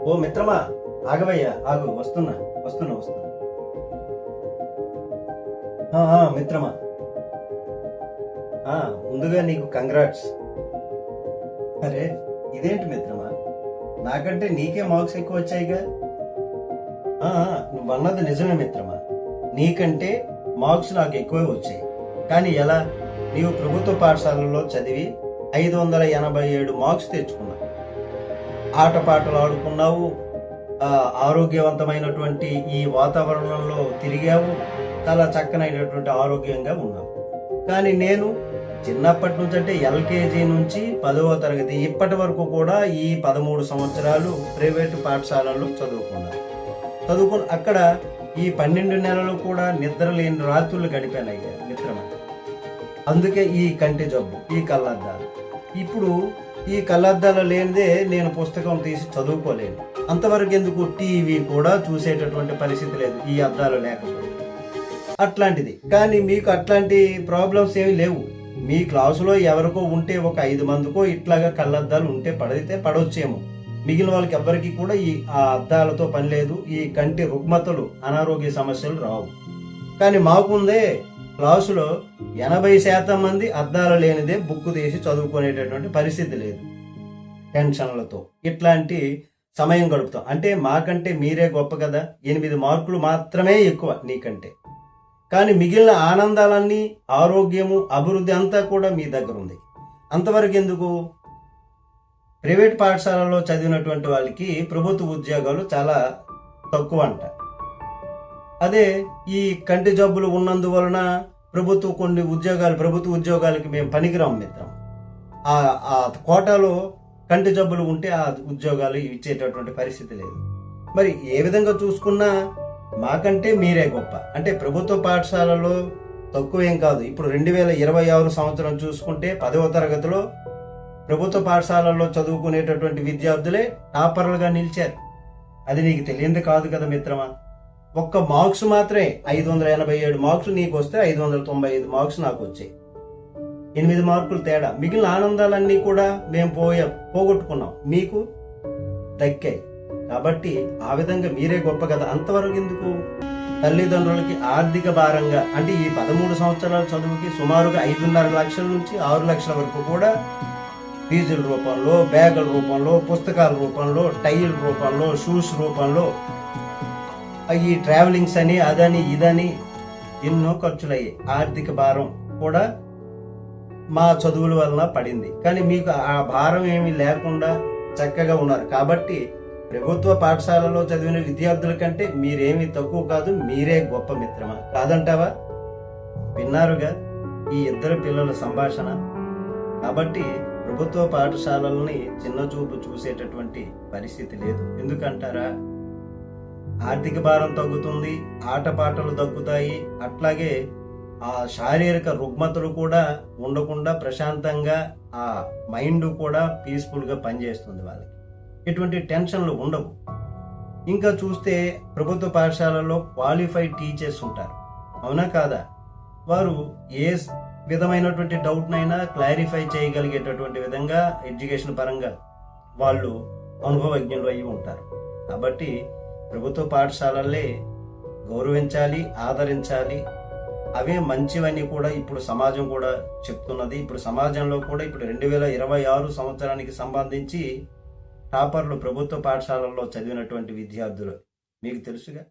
ఓ మిత్రమా, ఆగవయ్యా, ఆగు, వస్తున్నా వస్తున్నా వస్తున్నా. మిత్రమా, ముందుగా నీకు కంగ్రాట్స్. అరే, ఇదేంటి మిత్రమా, నాకంటే నీకే మార్క్స్ ఎక్కువ వచ్చాయిగా. నువ్వన్నది నిజమే మిత్రమా, నీకంటే మార్క్స్ నాకు ఎక్కువే వచ్చాయి. కానీ ఎలా? నీవు ప్రభుత్వ పాఠశాలలో చదివి 587 మార్క్స్ తెచ్చుకున్నావు. ఆటపాటలు ఆడుకున్నావు, ఆరోగ్యవంతమైనటువంటి ఈ వాతావరణంలో తిరిగావు, చాలా చక్కనైనటువంటి ఆరోగ్యంగా ఉన్నావు. కానీ నేను చిన్నప్పటి నుంచి, అంటే ఎల్కేజీ నుంచి 10వ తరగతి ఇప్పటి వరకు కూడా ఈ 13 సంవత్సరాలు ప్రైవేటు పాఠశాలల్లో చదువుకున్నాను. అక్కడ ఈ 12 నెలలు కూడా నిద్ర లేని రాత్రులు గడిపానయ్యా మిత్రమా. అందుకే ఈ కంటి జబ్బు, ఈ కళ్ళద్దాలు. ఇప్పుడు ఈ కళ్ళద్దాలు లేనిదే నేను పుస్తకం తీసి చదువుకోలేను. అంతవరకు ఎందుకు, టీవీ కూడా చూసేటటువంటి పరిస్థితి లేదు ఈ అద్దాలు లేకపోతే. అట్లాంటిది. కానీ మీకు అట్లాంటి ప్రాబ్లమ్స్ ఏమి లేవు. మీ క్లాసులో ఎవరికో ఉంటే, ఒక 5 మందికో ఇట్లాగా కళ్ళద్దాలు ఉంటే పడితే పడవచ్చేమో. మిగిలిన వాళ్ళకి ఎవ్వరికి కూడా ఆ అద్దాలతో పని లేదు. ఈ కంటి రుగ్మతలు, అనారోగ్య సమస్యలు రావు. కానీ మాకుందే, క్లాసులో 80% మంది అద్దాలు లేనిదే బుక్ తీసి చదువుకునేటటువంటి పరిస్థితి లేదు. టెన్షన్లతో ఇట్లాంటి సమయం గడుపుతాం. అంటే మాకంటే మీరే గొప్ప కదా, 8 మార్కులు మాత్రమే ఎక్కువ నీకంటే. కానీ మిగిలిన ఆనందాలన్నీ, ఆరోగ్యము, అభివృద్ధి అంతా కూడా మీ దగ్గర ఉంది. అంతవరకు ఎందుకు? ప్రైవేట్ పాఠశాలలో చదివినటువంటి వాళ్ళకి ప్రభుత్వ ఉద్యోగాలు చాలా తక్కువ అంట. అదే ఈ కంటి జబ్బులు ఉన్నందువలన ప్రభుత్వ ఉద్యోగాలకి మేము పనికిరాం మిత్రం. ఆ కోటాలో కంటి జబ్బులు ఉంటే ఆ ఉద్యోగాలు ఇచ్చేటటువంటి పరిస్థితి లేదు. మరి ఏ విధంగా చూసుకున్నా మాకంటే మీరే గొప్ప. అంటే ప్రభుత్వ పాఠశాలలో తక్కువేం కాదు. ఇప్పుడు 2026 సంవత్సరం చూసుకుంటే 10వ తరగతిలో ప్రభుత్వ పాఠశాలల్లో చదువుకునేటటువంటి విద్యార్థులే టాపర్లుగా నిలిచారు. అది నీకు తెలియంది కాదు కదా మిత్రమా. ఒక్క మార్క్స్ మాత్రమే 587 మార్క్స్ నీకు వస్తే 595 మార్క్స్ నాకు వచ్చాయి. 8 మార్కులు తేడా. మిగిలిన ఆనందాలన్నీ కూడా మేము పోగొట్టుకున్నాం, మీకు దక్కాయి. కాబట్టి ఆ విధంగా మీరే గొప్ప కదా. అంతవరకు ఎందుకు? తల్లిదండ్రులకి ఆర్థిక భారంగా, అంటే ఈ 13 సంవత్సరాల చదువుకి సుమారుగా 5.5 లక్షల నుంచి 6 లక్షల వరకు కూడా ఫీజుల రూపంలో, బ్యాగుల రూపంలో, పుస్తకాల రూపంలో, టైల రూపంలో, షూస్ రూపంలో, ఈ ట్రావెలింగ్స్ అని, అదని ఇదని ఎన్నో ఖర్చులయ్యాయి. ఆర్థిక భారం కూడా మా చదువుల వలన పడింది. కానీ మీకు ఆ భారం ఏమీ లేకుండా చక్కగా ఉన్నారు. కాబట్టి ప్రభుత్వ పాఠశాలలో చదివిన విద్యార్థుల కంటే మీరేమీ తక్కువ కాదు, మీరే గొప్ప మిత్రమా. కాదంటావా? విన్నారుగా ఈ ఇద్దరు పిల్లల సంభాషణ. కాబట్టి ప్రభుత్వ పాఠశాలల్ని చిన్నచూపు చూసేటటువంటి పరిస్థితి లేదు. ఎందుకంటారా? ఆర్థిక భారం తగ్గుతుంది, ఆటపాటలు తగ్గుతాయి, అట్లాగే ఆ శారీరక రుగ్మతలు కూడా ఉండకుండా ప్రశాంతంగా ఆ మైండ్ కూడా పీస్ఫుల్గా పనిచేస్తుంది వాళ్ళకి. ఎటువంటి టెన్షన్లు ఉండవు. ఇంకా చూస్తే ప్రభుత్వ పాఠశాలలో క్వాలిఫైడ్ టీచర్స్ ఉంటారు, అవునా కాదా? వారు ఏ విధమైనటువంటి డౌట్నైనా క్లారిఫై చేయగలిగేటటువంటి విధంగా ఎడ్యుకేషన్ పరంగా వాళ్ళు అనుభవజ్ఞులు అయి ఉంటారు. కాబట్టి ప్రభుత్వ పాఠశాలలే గౌరవించాలి, ఆదరించాలి. అవే మంచివని కూడా ఇప్పుడు సమాజం కూడా చెప్తున్నది. ఇప్పుడు సమాజంలో కూడా ఇప్పుడు 2026 సంవత్సరానికి సంబంధించి టాపర్లు ప్రభుత్వ పాఠశాలల్లో చదివినటువంటి విద్యార్థులు మీకు తెలుసుగా.